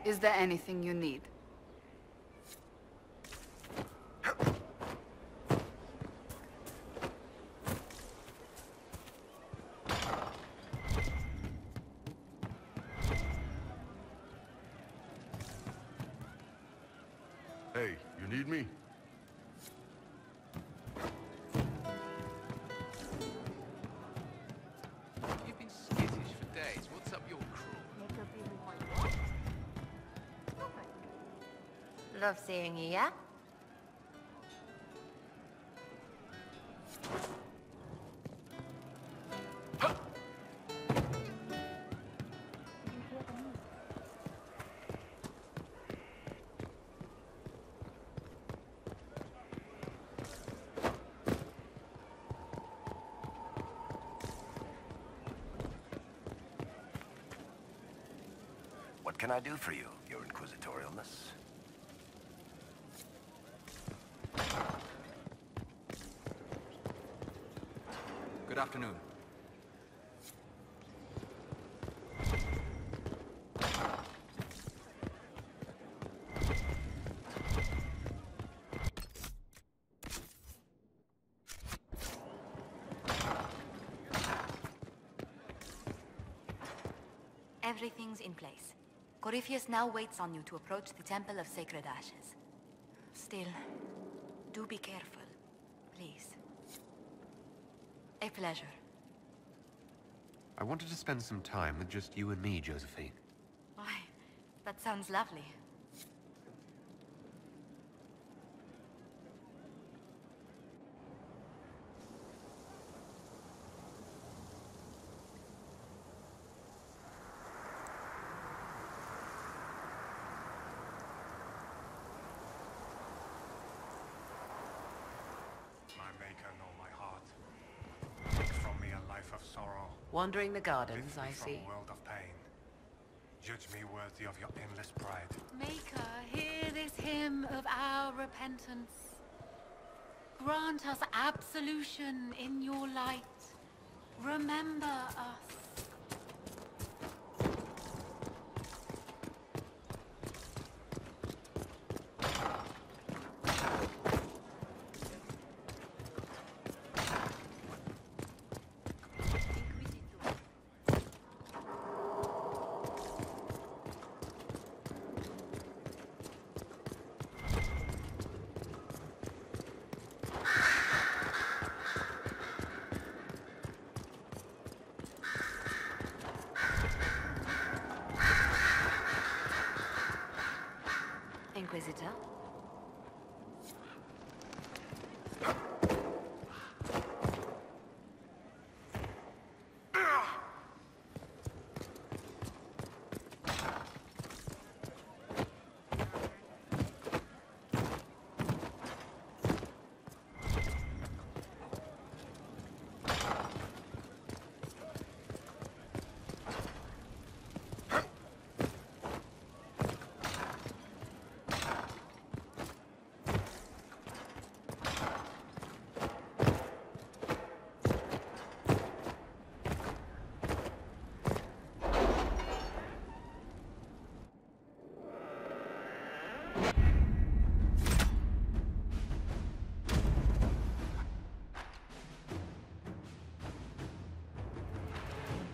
Is there anything you need? Hey, you need me? You've been skittish for days. What's up your crew? Love seeing you, yeah? What can I do for you, your inquisitorialness? Good afternoon. Everything's in place. Corypheus now waits on you to approach the Temple of Sacred Ashes. Still, do be careful, please. A pleasure. I wanted to spend some time with just you and me, Josephine. Why, that sounds lovely. Wandering the gardens, I see. World of pain. Judge me worthy of your endless pride. Maker, hear this hymn of our repentance. Grant us absolution in your light. Remember us. Inquisitor?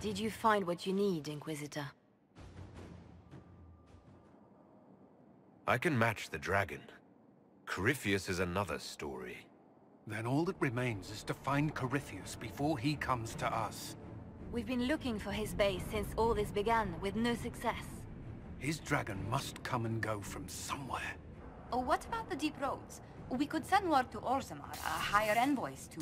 Did you find what you need, Inquisitor? I can match the dragon. Corypheus is another story. Then all that remains is to find Corypheus before he comes to us. We've been looking for his base since all this began, with no success. His dragon must come and go from somewhere. Oh, what about the deep roads? We could send word to Orzammar, hire envoys to...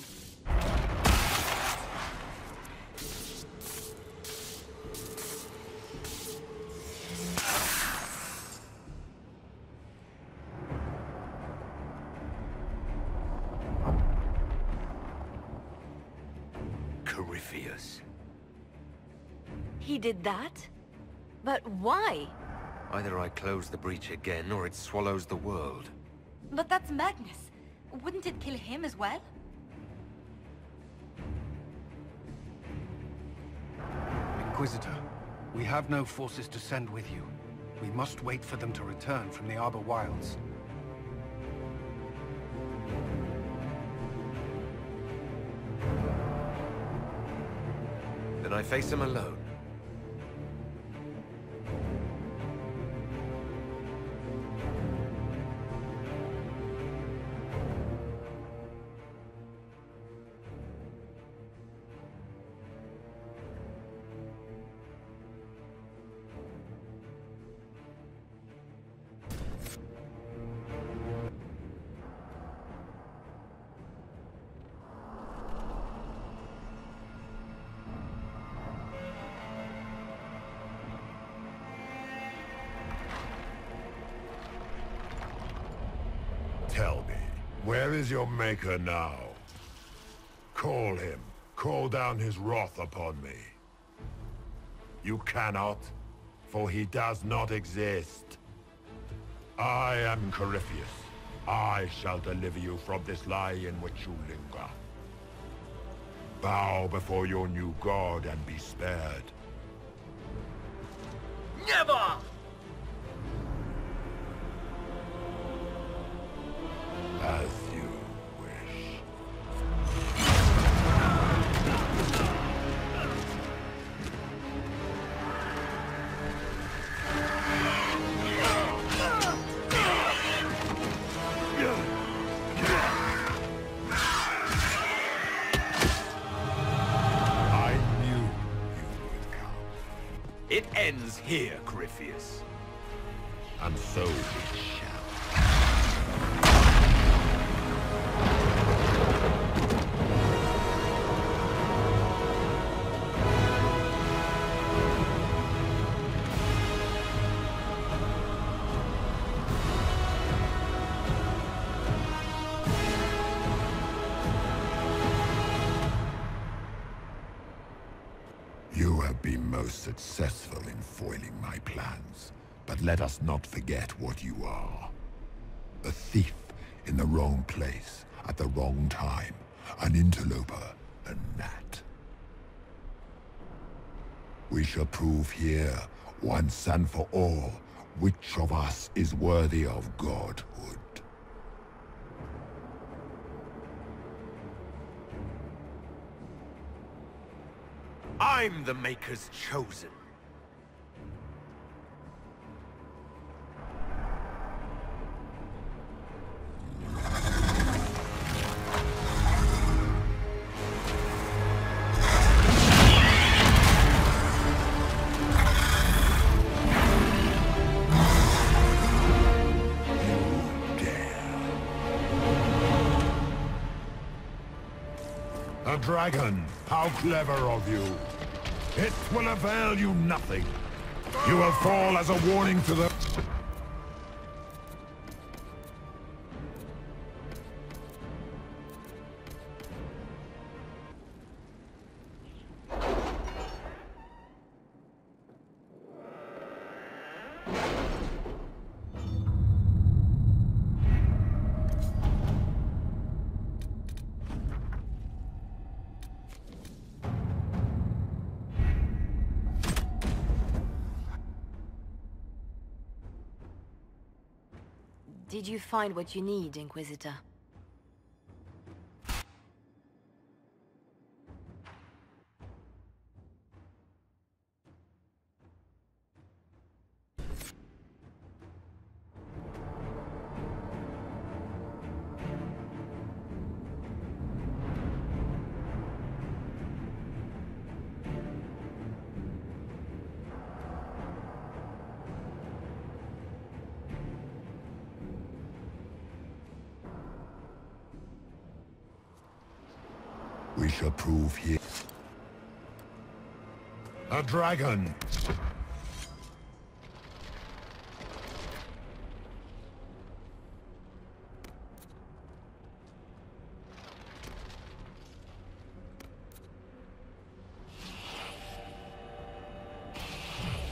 Corypheus. He did that? But why? Either I close the breach again, or it swallows the world. But that's madness. Wouldn't it kill him as well? Inquisitor, we have no forces to send with you. We must wait for them to return from the Arbor Wilds. Then I face him alone. Tell me, where is your maker now? Call him. Call down his wrath upon me. You cannot, for he does not exist. I am Corypheus. I shall deliver you from this lie in which you linger. Bow before your new god and be spared. Never! As you wish. I knew you would come. It ends here, Corypheus. And so it shall. You have been most successful in foiling my plans, but let us not forget what you are. A thief in the wrong place, at the wrong time, an interloper, a gnat. We shall prove here, once and for all, which of us is worthy of godhood. I'm the Maker's chosen. A dragon! How clever of you! It will avail you nothing. You will fall as a warning to the... Did you find what you need, Inquisitor? We shall prove here. A dragon!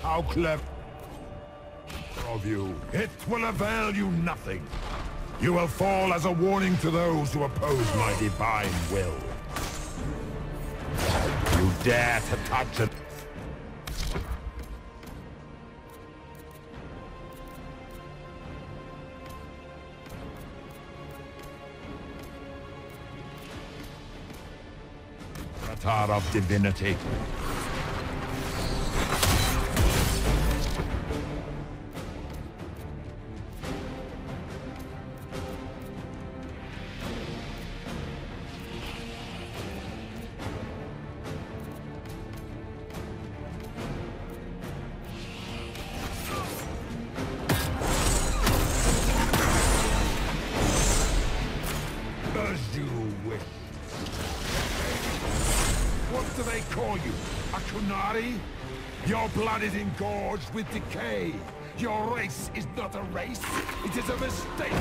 How clever of you. It will avail you nothing. You will fall as a warning to those who oppose my divine will. You dare to touch it. avatar of divinity. As you wish. What do they call you? A Kunari? Your blood is engorged with decay. Your race is not a race. It is a mistake.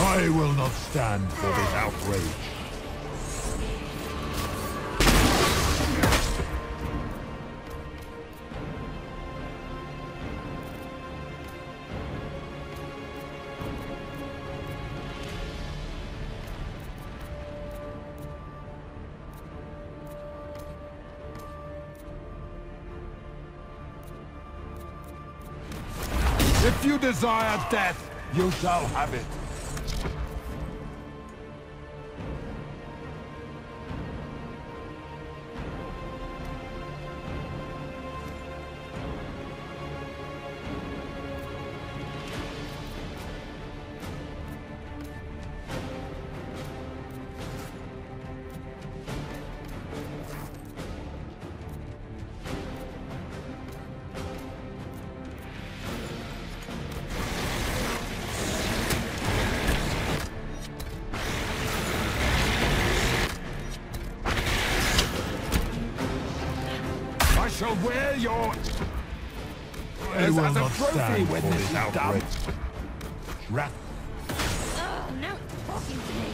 I will not stand for this outrage. If you desire death, you shall have it. Shall wear your as a trophy when this is done. Wrath. Oh, now it's talking to me.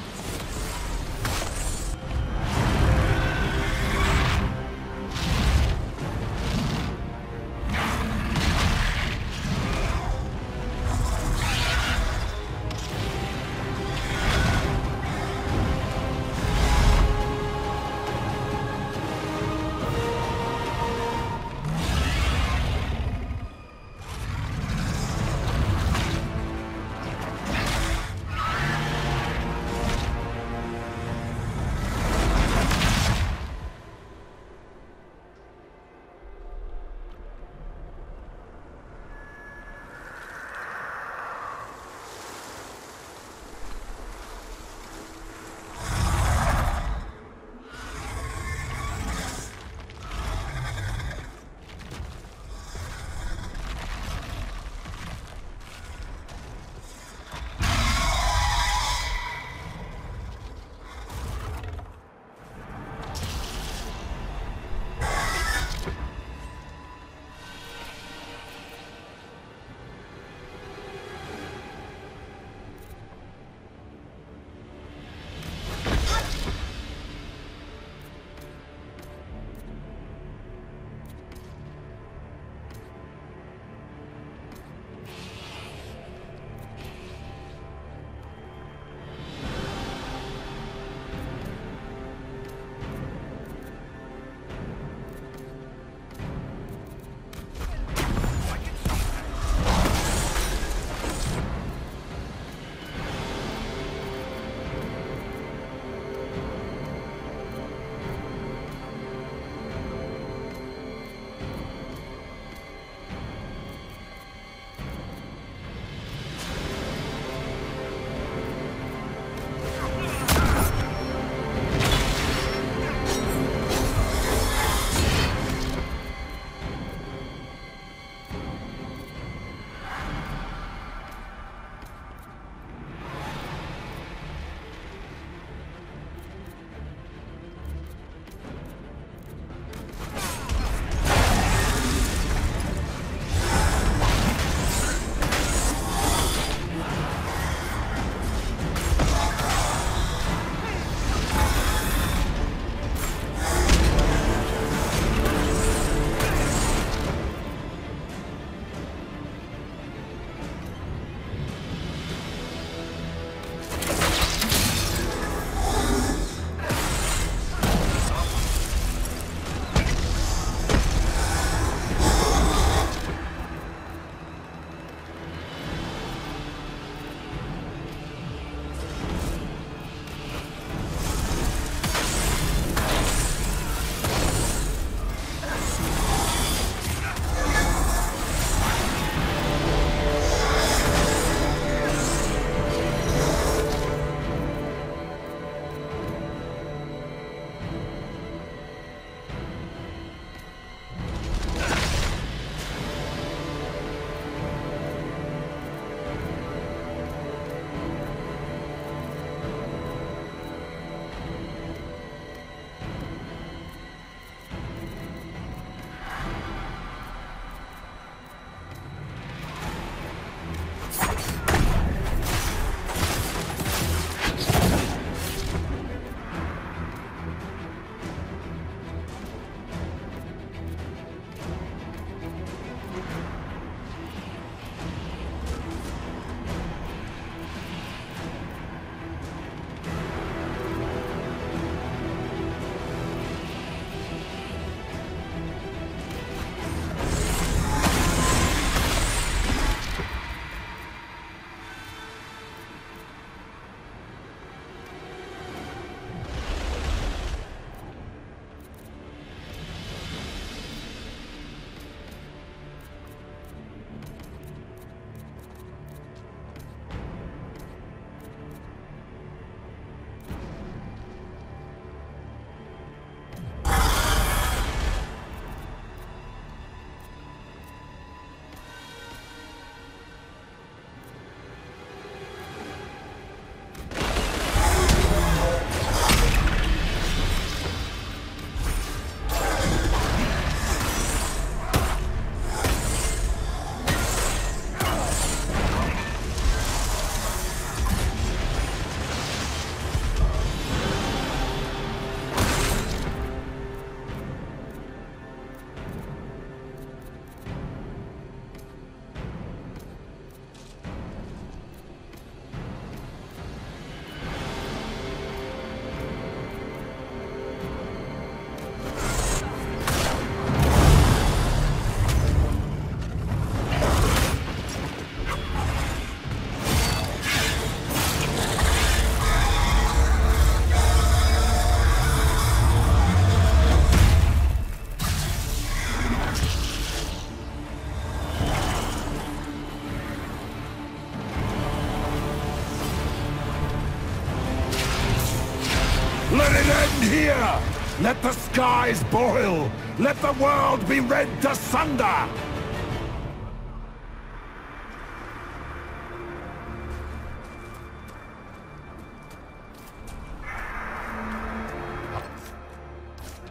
Here! Let the skies boil! Let the world be rent asunder!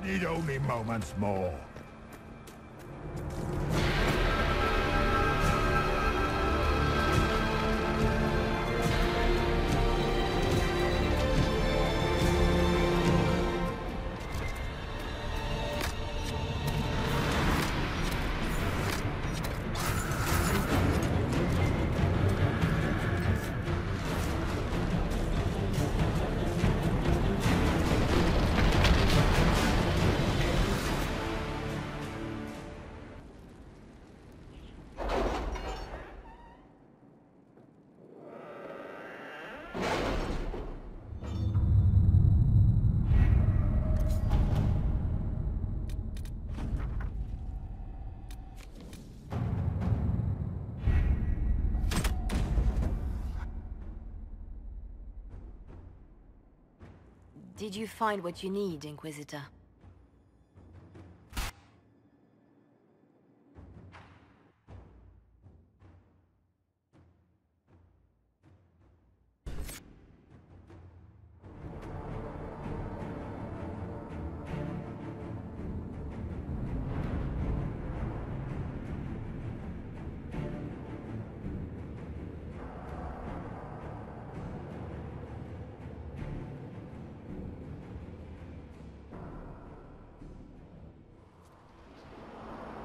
Need only moments more. Did you find what you need, Inquisitor?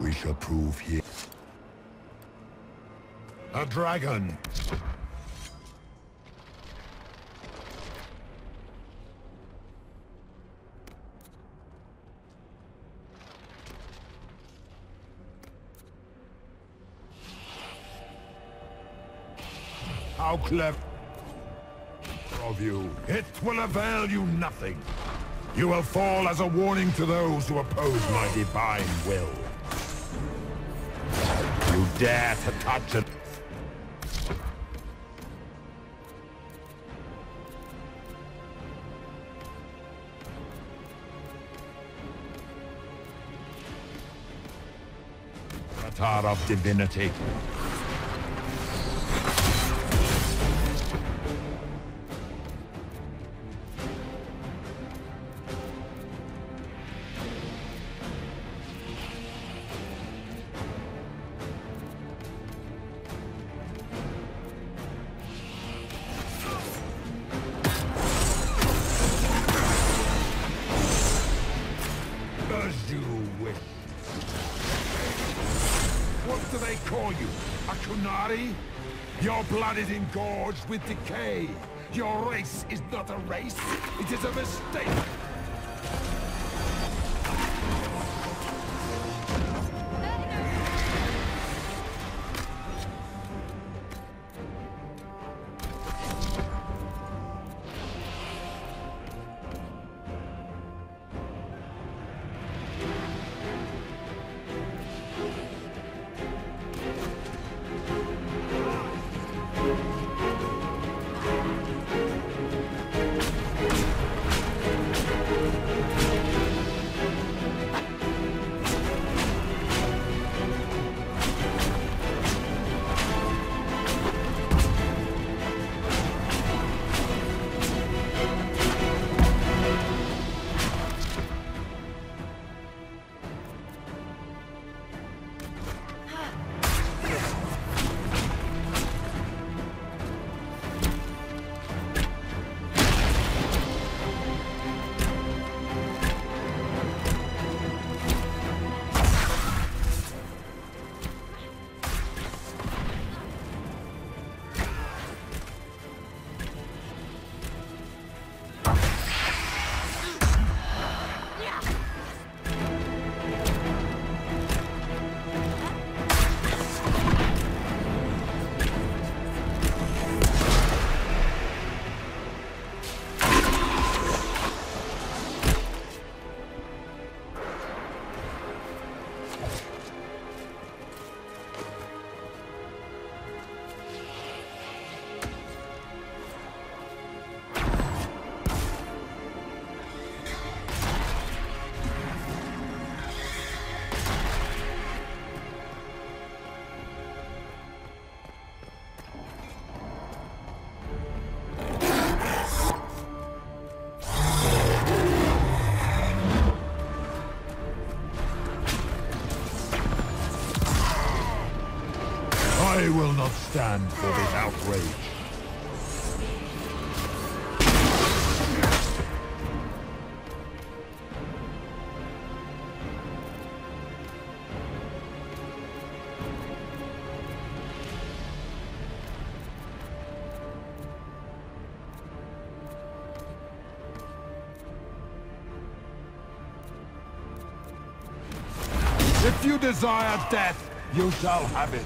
We shall prove here. A dragon! How clever of you. It will avail you nothing. You will fall as a warning to those who oppose my divine will. You dare to touch it. Avatar of divinity. As you wish. What do they call you? A Kunari? Your blood is engorged with decay. Your race is not a race. It is a mistake. I will not stand for this outrage. If you desire death, you shall have it.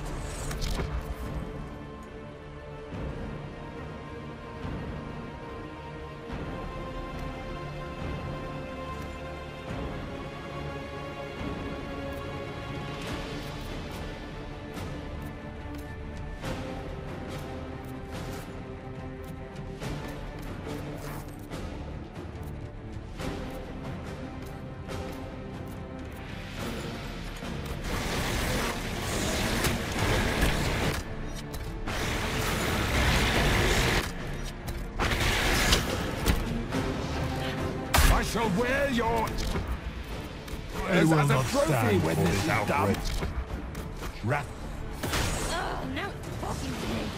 Shall wear your... I will as a not trophy stand when this is done. Wrath. Oh, no fucking thing.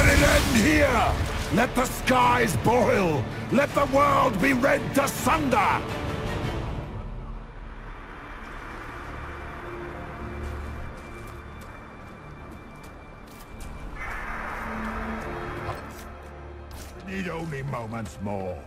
Let it end here! Let the skies boil! Let the world be rent asunder! We need only moments more.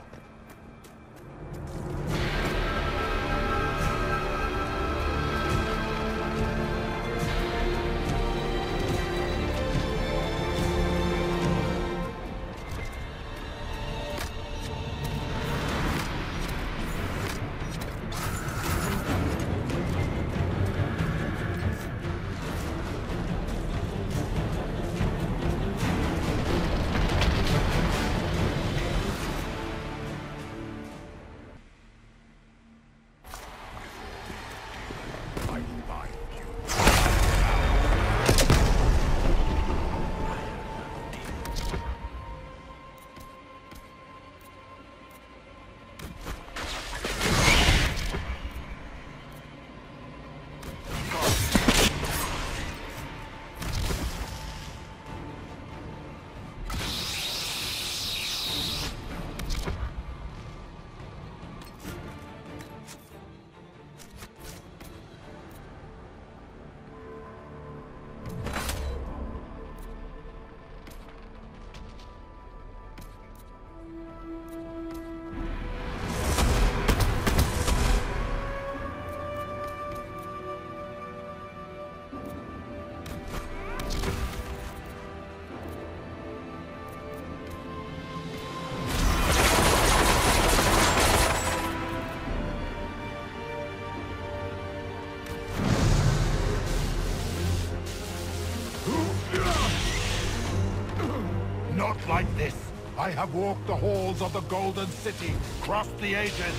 Not like this. I have walked the halls of the Golden City, crossed the ages.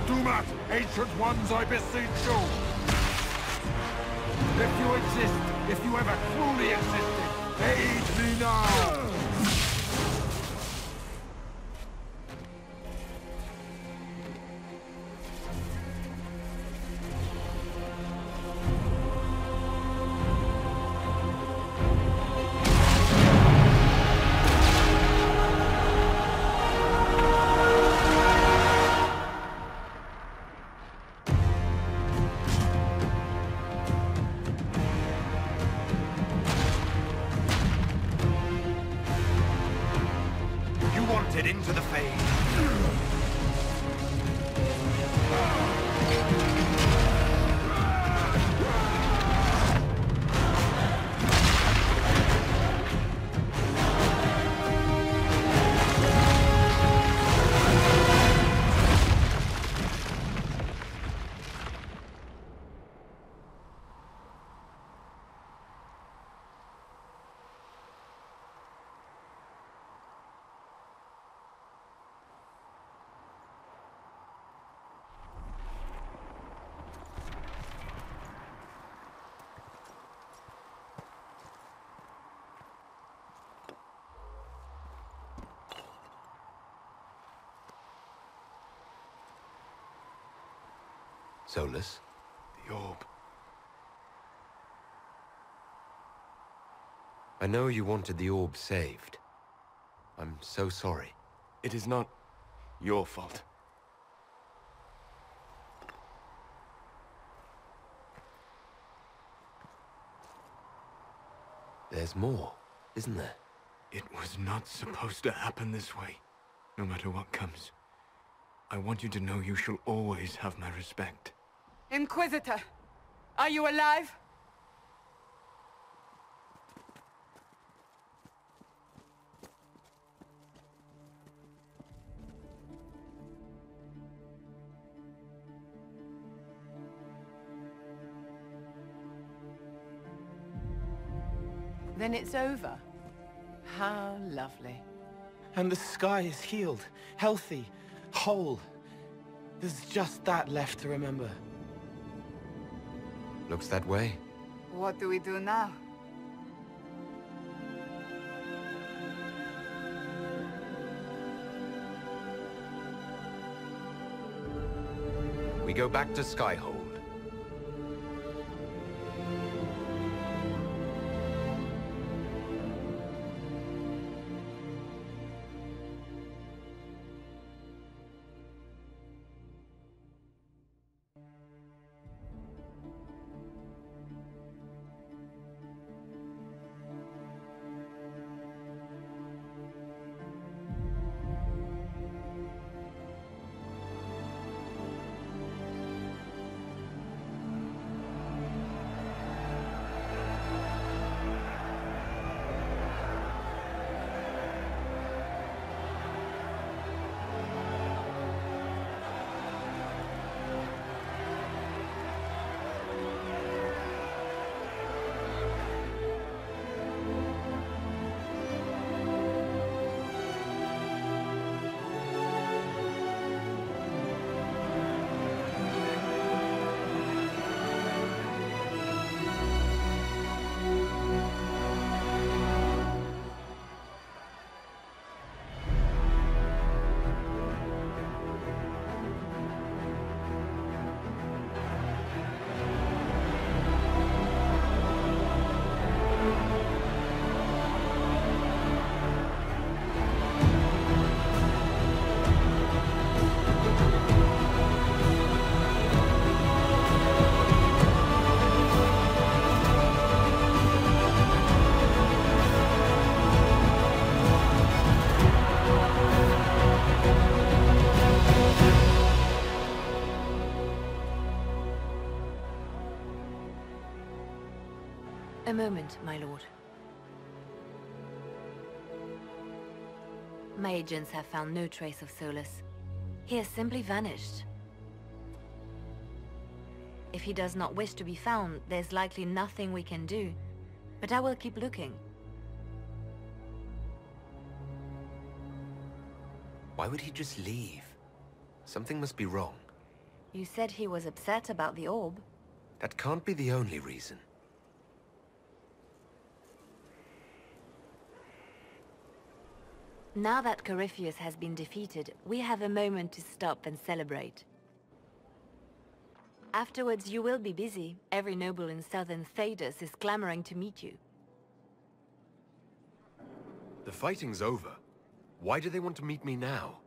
Do not, ancient ones, I beseech you. If you exist, if you ever truly existed, aid me now! Into the fade. Solus? The orb. I know you wanted the orb saved. I'm so sorry. It is not your fault. There's more, isn't there? It was not supposed to happen this way. No matter what comes. I want you to know you shall always have my respect. Inquisitor! Are you alive? Then it's over. How lovely. And the sky is healed, healthy, whole. There's just that left to remember. Looks that way. What do we do now? We go back to Skyhold. A moment, my lord. My agents have found no trace of Solus. He has simply vanished. If he does not wish to be found, there's likely nothing we can do. But I will keep looking. Why would he just leave? Something must be wrong. You said he was upset about the orb. That can't be the only reason. Now that Corypheus has been defeated, we have a moment to stop and celebrate. Afterwards, you will be busy. Every noble in southern Tedasa is clamoring to meet you. The fighting's over. Why do they want to meet me now?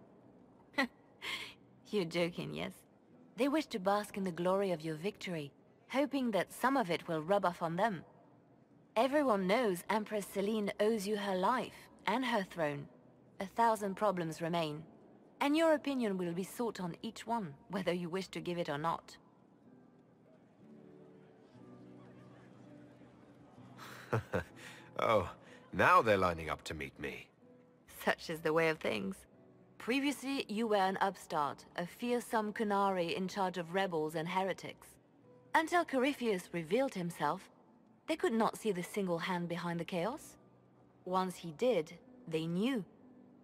You're joking, yes? They wish to bask in the glory of your victory, hoping that some of it will rub off on them. Everyone knows Empress Celine owes you her life and her throne. 1,000 problems remain, and your opinion will be sought on each one, whether you wish to give it or not. Oh, now they're lining up to meet me. Such is the way of things. Previously, you were an upstart, a fearsome Kunari in charge of rebels and heretics. Until Corypheus revealed himself, they could not see the single hand behind the chaos. Once he did, they knew.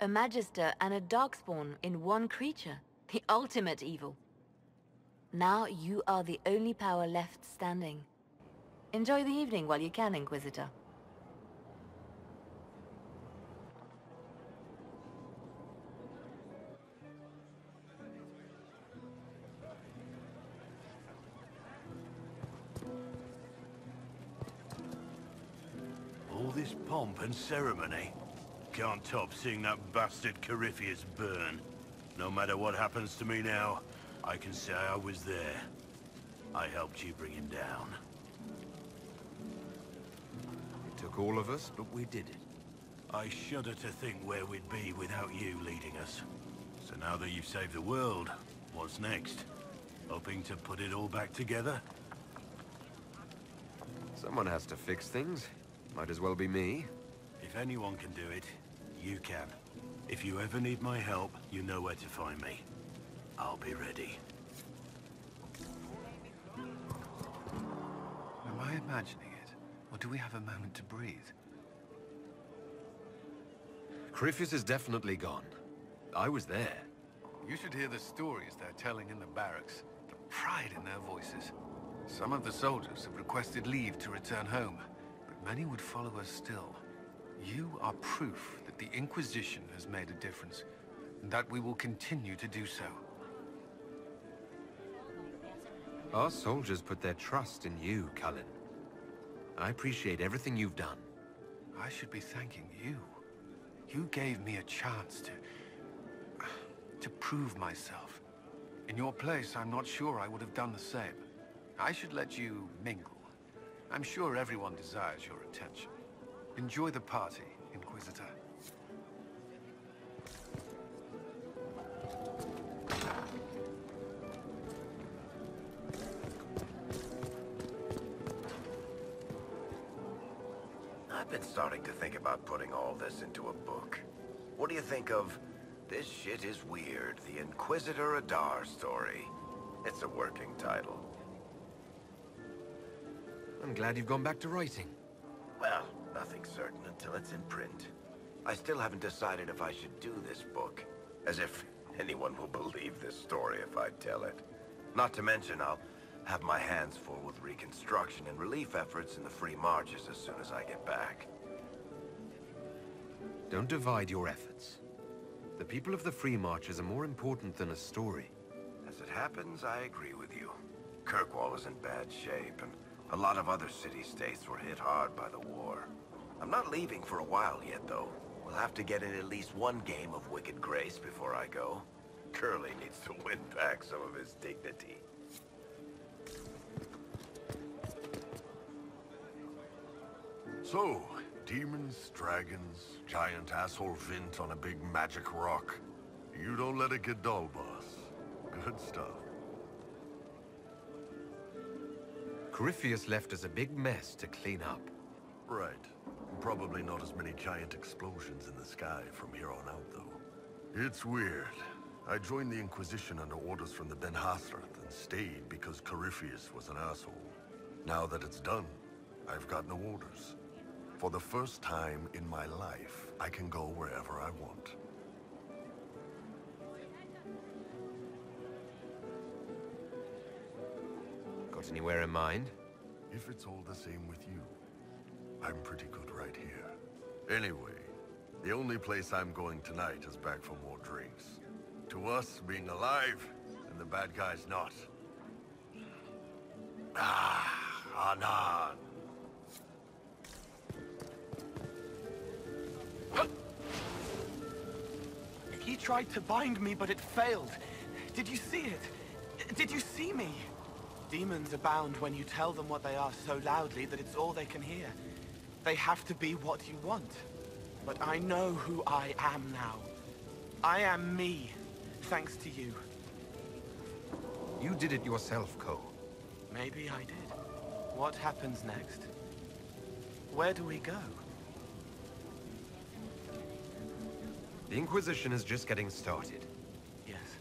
A Magister and a Darkspawn in one creature. The ultimate evil. Now you are the only power left standing. Enjoy the evening while you can, Inquisitor. All this pomp and ceremony. Can't top seeing that bastard Corypheus burn. No matter what happens to me now, I can say I was there. I helped you bring him down. It took all of us, but we did it. I shudder to think where we'd be without you leading us. So now that you've saved the world, what's next? Hoping to put it all back together? Someone has to fix things. Might as well be me. If anyone can do it, you can. If you ever need my help, you know where to find me. I'll be ready. Am I imagining it? Or do we have a moment to breathe? Corypheus is definitely gone. I was there. You should hear the stories they're telling in the barracks. The pride in their voices. Some of the soldiers have requested leave to return home, but many would follow us still. You are proof that the Inquisition has made a difference, and that we will continue to do so. Our soldiers put their trust in you, Cullen. I appreciate everything you've done. I should be thanking you. You gave me a chance to prove myself. In your place, I'm not sure I would have done the same. I should let you mingle. I'm sure everyone desires your attention. Enjoy the party, Inquisitor. I've been starting to think about putting all this into a book. What do you think of This Shit Is Weird, the Inquisitor Adar story? It's a working title. I'm glad you've gone back to writing. Well, nothing's certain until it's in print. I still haven't decided if I should do this book. As if anyone will believe this story if I tell it. Not to mention, I'll have my hands full with reconstruction and relief efforts in the free marches as soon as I get back. Don't divide your efforts. The people of the free marches are more important than a story. As it happens, I agree with you. Kirkwall is in bad shape, and a lot of other city-states were hit hard by the war. I'm not leaving for a while yet, though. We'll have to get in at least one game of Wicked Grace before I go. Curly needs to win back some of his dignity. So, demons, dragons, giant asshole Vint on a big magic rock. You don't let it get dull, boss. Good stuff. Corypheus left us a big mess to clean up. Right. Probably not as many giant explosions in the sky from here on out, though. It's weird. I joined the Inquisition under orders from the Ben Hasrath and stayed because Corypheus was an asshole. Now that it's done, I've got no orders. For the first time in my life, I can go wherever I want. Got anywhere in mind? If it's all the same with you, I'm pretty good right here. Anyway, the only place I'm going tonight is back for more drinks. To us, being alive, and the bad guys not. Anan. He tried to bind me, but it failed. Did you see it? Did you see me? Demons abound when you tell them what they are so loudly that it's all they can hear. They have to be what you want. But I know who I am now. I am me, thanks to you. You did it yourself, Cole. Maybe I did. What happens next? Where do we go? The Inquisition is just getting started. Yes.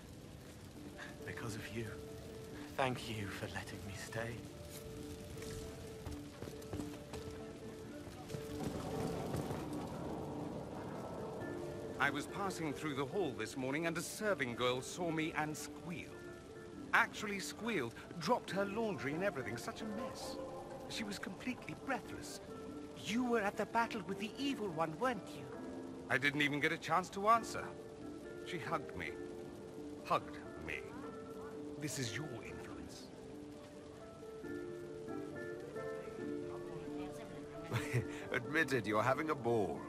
Because of you. Thank you for letting me stay. I was passing through the hall this morning and a serving girl saw me and squealed. Actually squealed, dropped her laundry and everything, such a mess. She was completely breathless. You were at the battle with the evil one, weren't you? I didn't even get a chance to answer. She hugged me. Hugged me. This is your influence. Admitted, you're having a ball.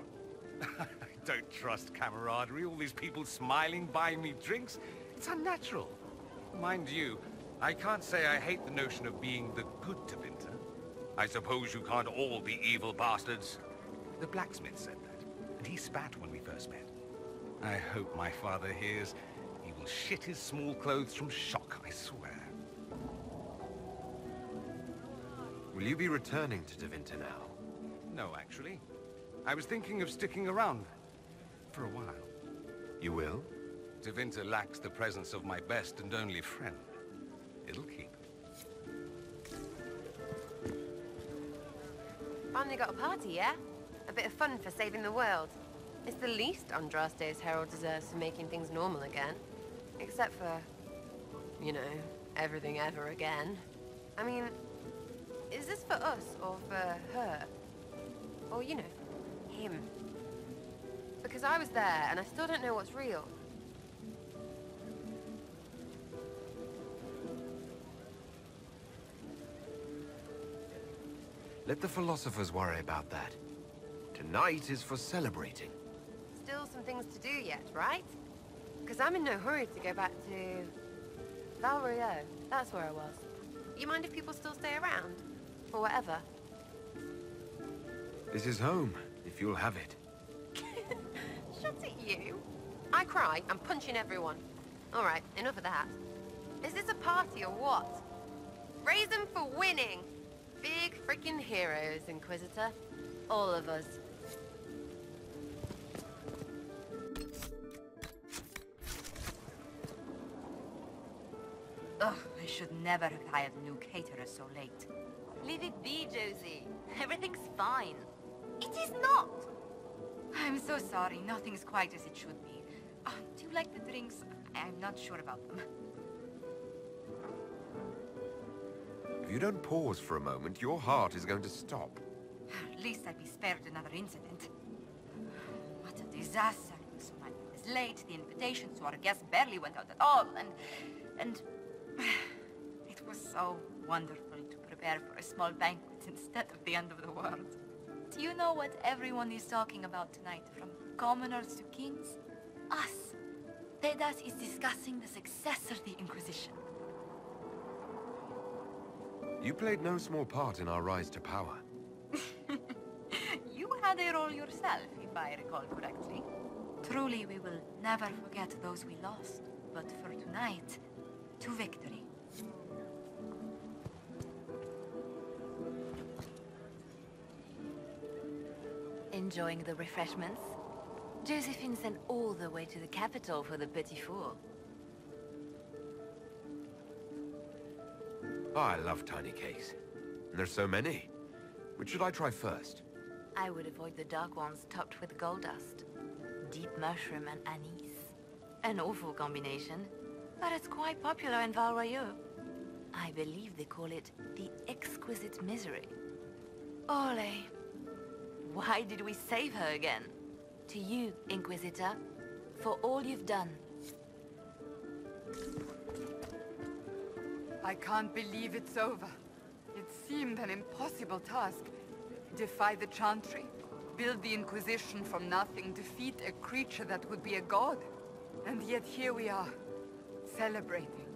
I don't trust camaraderie, all these people smiling, buying me drinks. It's unnatural. Mind you, I can't say I hate the notion of being the good Tevinter. I suppose you can't all be evil bastards. The blacksmith said that, and he spat when we first met. I hope my father hears. He will shit his small clothes from shock, I swear. Will you be returning to Tevinter now? No, actually. I was thinking of sticking around for a while. You will? Tevinter lacks the presence of my best and only friend. It'll keep. Finally got a party, yeah? A bit of fun for saving the world. It's the least Andraste's herald deserves for making things normal again. Except for, you know, everything ever again. I mean, is this for us or for her? Or, you know, him? Because I was there and I still don't know what's real. Let the philosophers worry about that. Tonight is for celebrating. Still some things to do yet, right? Because I'm in no hurry to go back to... Valrio. That's where I was. You mind if people still stay around? Or whatever? This is home, if you'll have it. Shut it, you. I cry, I'm punching everyone. All right, enough of that. Is this a party or what? Raise them for winning! Big freaking heroes, Inquisitor. All of us. Ugh, I should never have hired new caterers so late. Leave it be, Josie. Everything's fine. It is not! I'm so sorry, nothing's quite as it should be. Do you like the drinks? I'm not sure about them. If you don't pause for a moment, your heart is going to stop. At least I'd be spared another incident. What a disaster. So many was late, the invitations to our guests barely went out at all, and... It was so wonderful to prepare for a small banquet instead of the end of the world. Do you know what everyone is talking about tonight, from commoners to kings? Us. Tedasa is discussing the successor of the Inquisition. You played no small part in our rise to power. You had a role yourself, if I recall correctly. Truly, we will never forget those we lost. But for tonight, to victory. Enjoying the refreshments? Josephine sent all the way to the capital for the petit four. Oh, I love tiny cakes. And there's so many. Which should I try first? I would avoid the dark ones topped with gold dust. Deep mushroom and anise. An awful combination, but it's quite popular in Val Royeaux. I believe they call it the exquisite misery. Ole. Why did we save her again? To you, Inquisitor, for all you've done. I can't believe it's over. It seemed an impossible task. Defy the Chantry, build the Inquisition from nothing, defeat a creature that would be a god. And yet here we are, celebrating.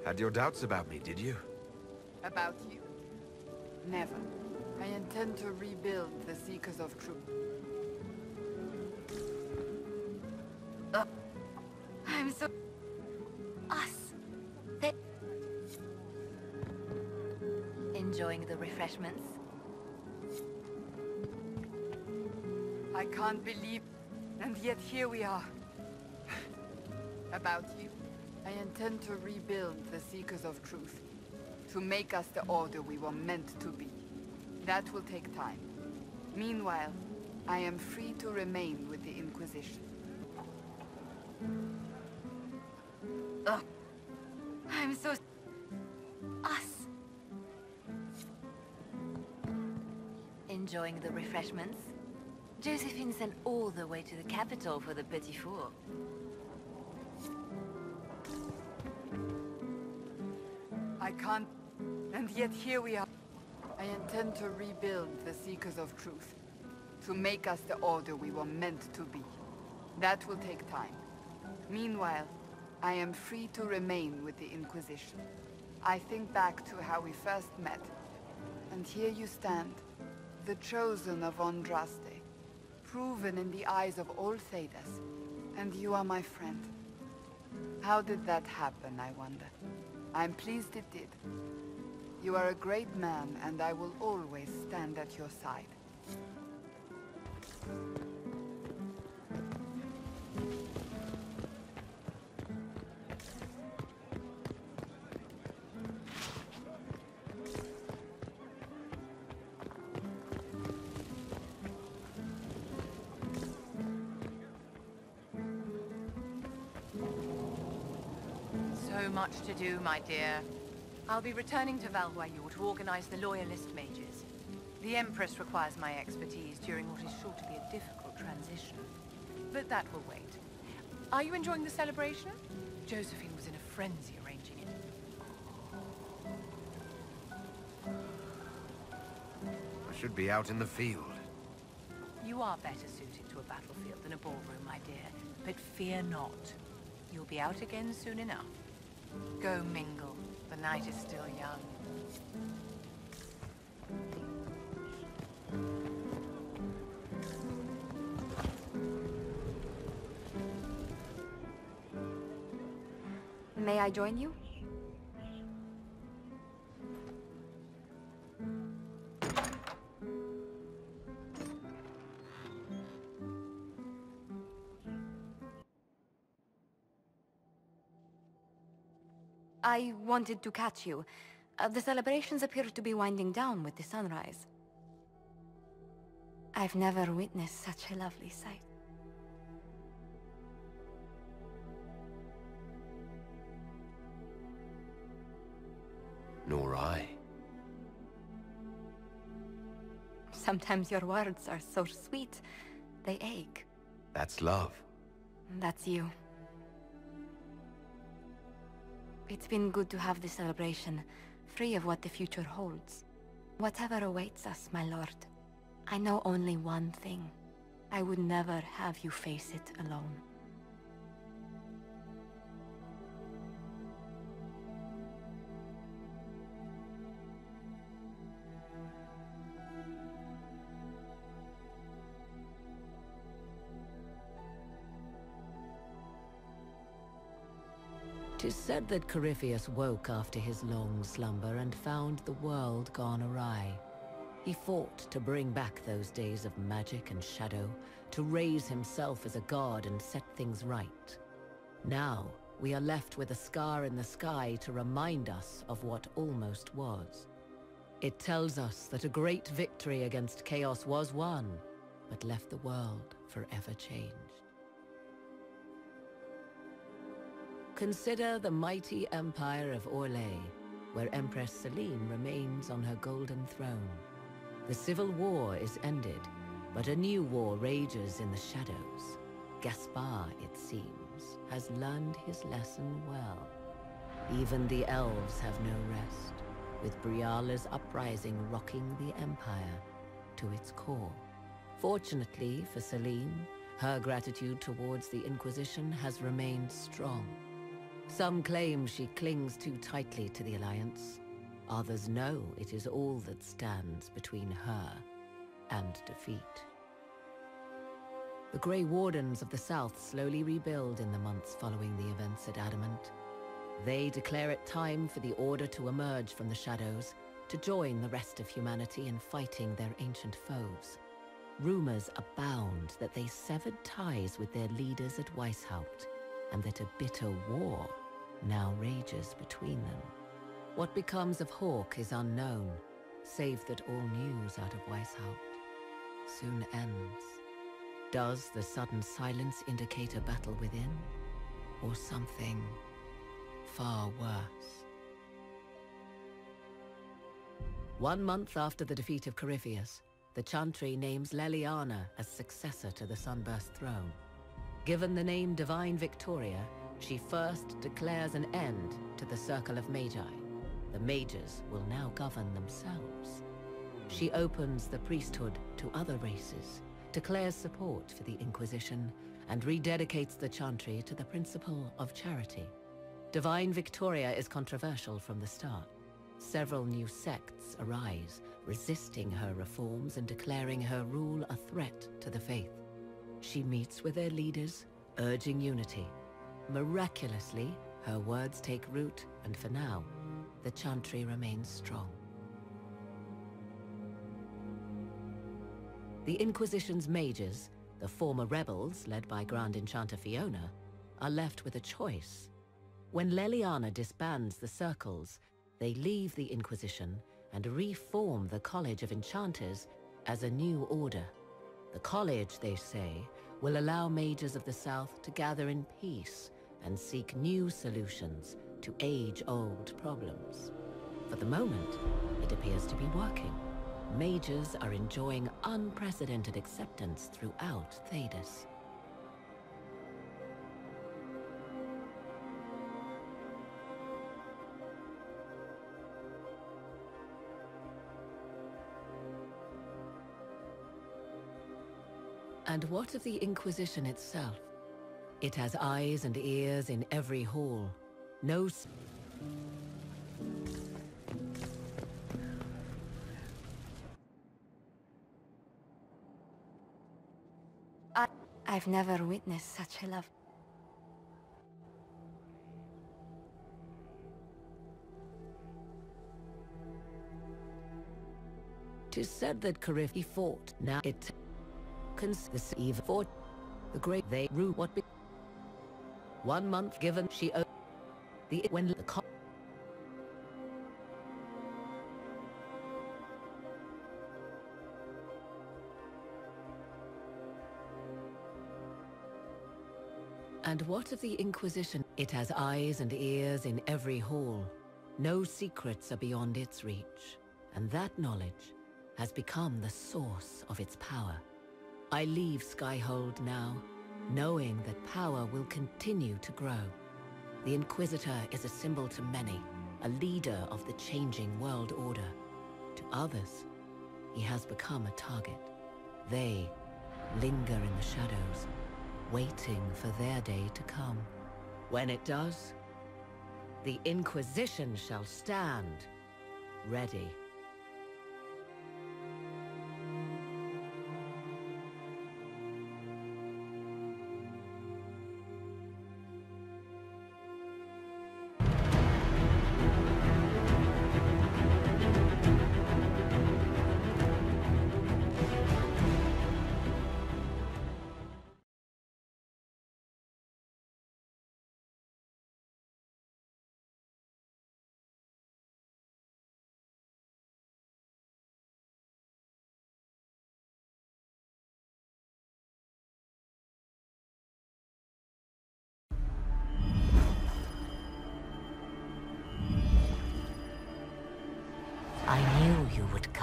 Had your doubts about me, did you? About you? Never. I intend to rebuild the Seekers of Truth. I'm so... Us. They... Enjoying the refreshments? I can't believe... And yet here we are. About you. I intend to rebuild the Seekers of Truth. To make us the order we were meant to be. That will take time. Meanwhile, I am free to remain with the Inquisition. I'm so... Us. Enjoying the refreshments? Josephine sent all the way to the capital for the petit four. I can't... And yet here we are. I intend to rebuild the Seekers of Truth. To make us the order we were meant to be. That will take time. Meanwhile, I am free to remain with the Inquisition. I think back to how we first met. And here you stand. The chosen of Andraste. Proven in the eyes of all Tedasa. And you are my friend. How did that happen, I wonder? I'm pleased it did. You are a great man, and I will always stand at your side. So much to do, my dear. I'll be returning to Val Royeaux to organize the Loyalist mages. The Empress requires my expertise during what is sure to be a difficult transition. But that will wait. Are you enjoying the celebration? Josephine was in a frenzy arranging it. I should be out in the field. You are better suited to a battlefield than a ballroom, my dear. But fear not. You'll be out again soon enough. Go mingle. The night is still young. May I join you? I wanted to catch you. The celebrations appear to be winding down with the sunrise. I've never witnessed such a lovely sight. Nor I. Sometimes your words are so sweet, they ache. That's love. That's you. It's been good to have this celebration, free of what the future holds. Whatever awaits us, my lord, I know only one thing. I would never have you face it alone. Tis said that Corypheus woke after his long slumber and found the world gone awry. He fought to bring back those days of magic and shadow, to raise himself as a god and set things right. Now, we are left with a scar in the sky to remind us of what almost was. It tells us that a great victory against chaos was won, but left the world forever changed. Consider the mighty empire of Orlais, where Empress Celine remains on her golden throne. The civil war is ended, but a new war rages in the shadows. Gaspar, it seems, has learned his lesson well. Even the elves have no rest, with Briala's uprising rocking the empire to its core. Fortunately for Celine, her gratitude towards the Inquisition has remained strong. Some claim she clings too tightly to the Alliance. Others know it is all that stands between her and defeat. The Grey Wardens of the South slowly rebuild in the months following the events at Adamant. They declare it time for the Order to emerge from the shadows, to join the rest of humanity in fighting their ancient foes. Rumors abound that they severed ties with their leaders at Weishaupt, and that a bitter war now rages between them. What becomes of Hawke is unknown, save that all news out of Weishaupt soon ends. Does the sudden silence indicate a battle within, or something far worse? 1 month after the defeat of Corypheus, the Chantry names Leliana as successor to the Sunburst throne. Given the name Divine Victoria, she first declares an end to the Circle of Magi. The mages will now govern themselves. She opens the priesthood to other races, declares support for the Inquisition, and rededicates the Chantry to the principle of charity. Divine Victoria is controversial from the start. Several new sects arise, resisting her reforms and declaring her rule a threat to the faith. She meets with their leaders, urging unity. Miraculously, her words take root, and for now, the Chantry remains strong. The Inquisition's mages, the former rebels led by Grand Enchanter Fiona, are left with a choice. When Leliana disbands the circles, they leave the Inquisition and reform the College of Enchanters as a new order. The college, they say, will allow mages of the South to gather in peace and seek new solutions to age-old problems. For the moment, it appears to be working. Mages are enjoying unprecedented acceptance throughout Tedasa. And what of the Inquisition itself? It has eyes and ears in every hall. No... I've never witnessed such a love. Tis said that Corypheus fought. Now it conceive fought the great they rue what be 1 month given she the when the And what of the Inquisition? It has eyes and ears in every hall. No secrets are beyond its reach, and that knowledge has become the source of its power. I leave Skyhold now, knowing that power will continue to grow. The Inquisitor is a symbol to many, a leader of the changing world order. To others, he has become a target. They linger in the shadows, waiting for their day to come. When it does, the Inquisition shall stand ready.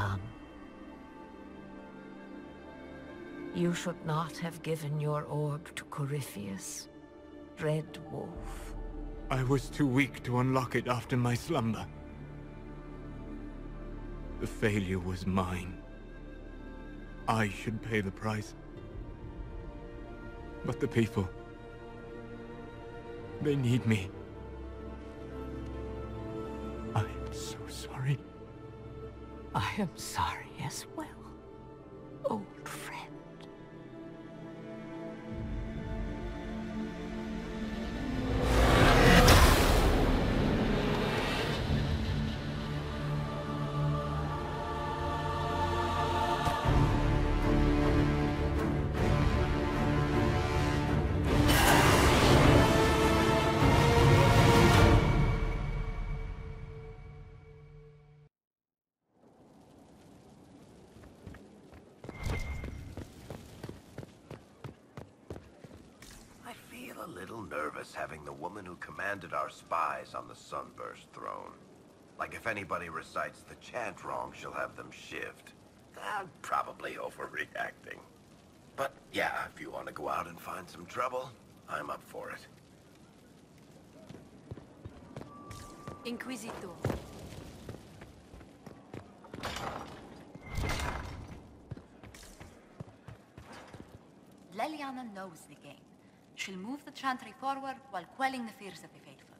come. You should not have given your orb to Corypheus, Red Wolf. I was too weak to unlock it after my slumber. The failure was mine. I should pay the price. But the people... they need me. I am so sorry. I am sorry as well, old friend. Having the woman who commanded our spies on the Sunburst throne. Like if anybody recites the chant wrong, she'll have them shivved. I'm probably overreacting. But yeah, if you want to go out and find some trouble, I'm up for it. Inquisitor. Leliana knows the game. She'll move the chantry forward while quelling the fears of the faithful.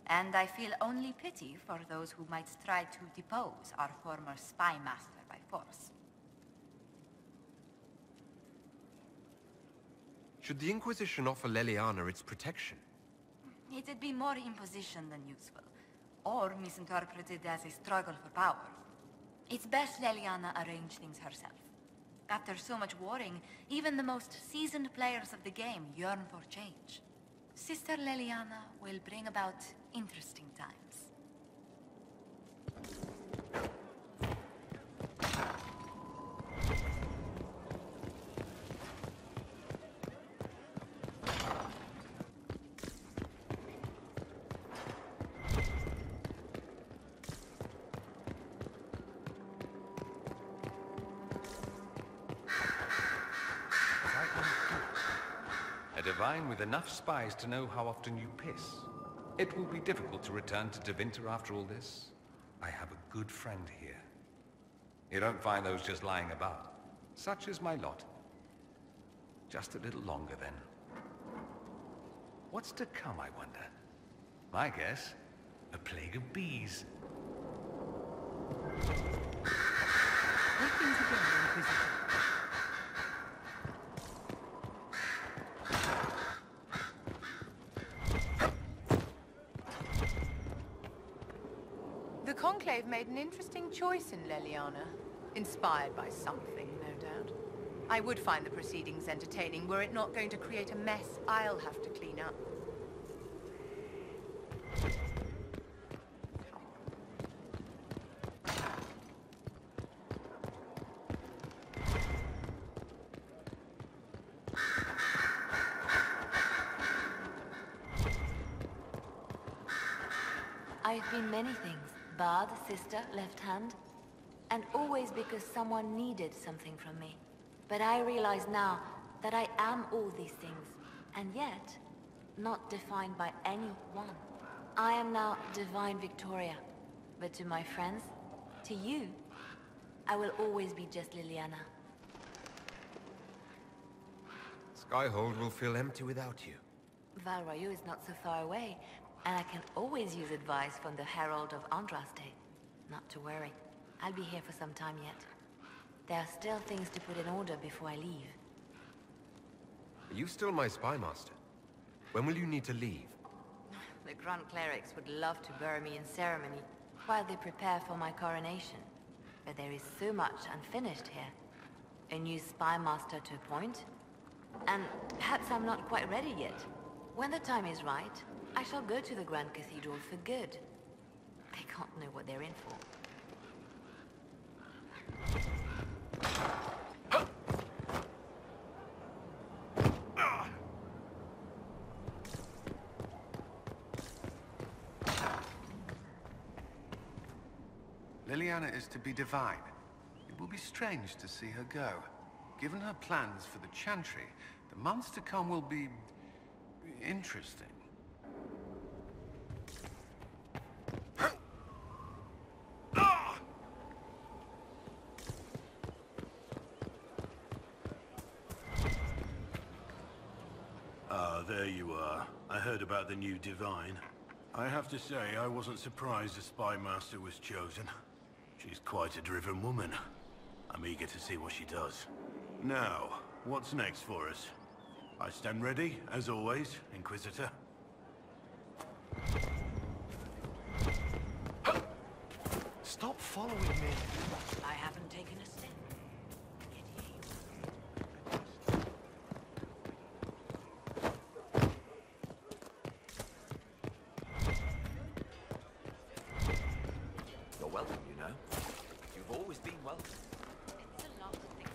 And I feel only pity for those who might try to depose our former spy master by force. Should the Inquisition offer Leliana its protection? It'd be more imposition than useful, or misinterpreted as a struggle for power. It's best Leliana arrange things herself. After so much warring, even the most seasoned players of the game yearn for change. Sister Leliana will bring about interesting times. Divine with enough spies to know how often you piss. It will be difficult to return to Devinter after all this. I have a good friend here. You don't find those just lying about. Such is my lot. Just a little longer then. What's to come, I wonder? My guess, a plague of bees. Greetings again, Inquisitor. The Conclave made an interesting choice in Leliana. Inspired by something, no doubt. I would find the proceedings entertaining were it not going to create a mess I'll have to clean up. I've been many things. Bard, sister, left hand. And always because someone needed something from me. But I realize now that I am all these things, and yet not defined by any one. I am now Divine Victoria, but to my friends, to you, I will always be just Liliana. Skyhold will feel empty without you. Val Royeaux is not so far away, and I can always use advice from the Herald of Andraste. Not to worry, I'll be here for some time yet. There are still things to put in order before I leave. Are you still my spy master? When will you need to leave? The Grand Clerics would love to bury me in ceremony while they prepare for my coronation. But there is so much unfinished here. A new spy master to appoint. And perhaps I'm not quite ready yet. When the time is right, I shall go to the Grand Cathedral for good. They can't know what they're in for. Liliana is to be divine. will be strange to see her go. Given her plans for the Chantry, the months to come will be interesting. There you are. I heard about the new Divine. I have to say, I wasn't surprised the Spy Master was chosen. She's quite a driven woman. I'm eager to see what she does. Now, what's next for us? I stand ready, as always, Inquisitor. Stop following me. I haven't taken a step. You're welcome, you know. You've always been welcome. It's a lot to think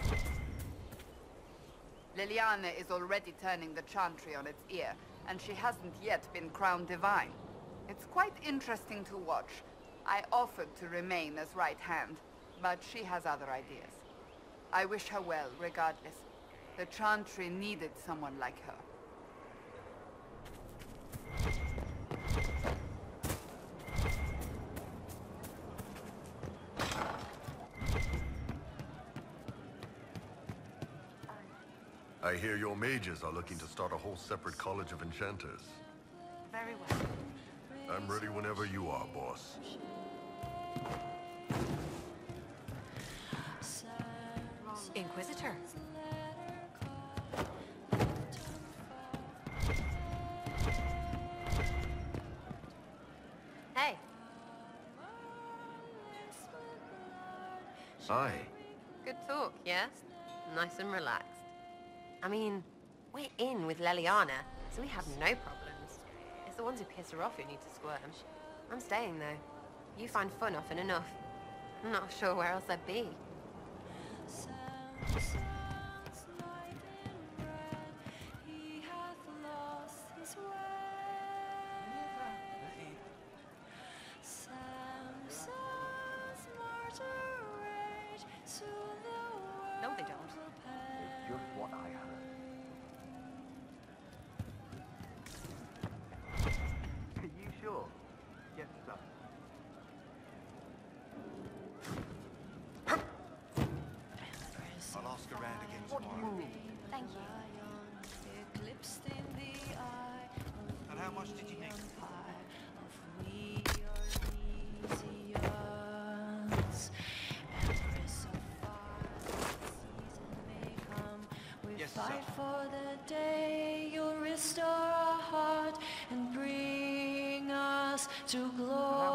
about. Leliana is already turning the Chantry on its ear, and she hasn't yet been crowned divine. It's quite interesting to watch. I offered to remain as right hand, but she has other ideas. I wish her well, regardless. The Chantry needed someone like her. I hear your mages are looking to start a whole separate college of enchanters. Very well. I'm ready whenever you are, boss. Inquisitor. Hey. Hi. Good talk, yes? Nice and relaxed. I mean, we're in with Leliana, so we have no problems. It's the ones who piss her off who need to squirm. I'm staying, though. You find fun often enough. I'm not sure where else I'd be. No, they don't. Just what I heard. Are you sure? Get stuck. I'll ask around again tomorrow. Thank you. And how much did you need? Yes, Fight for the day you'll restore our heart and bring us to glory.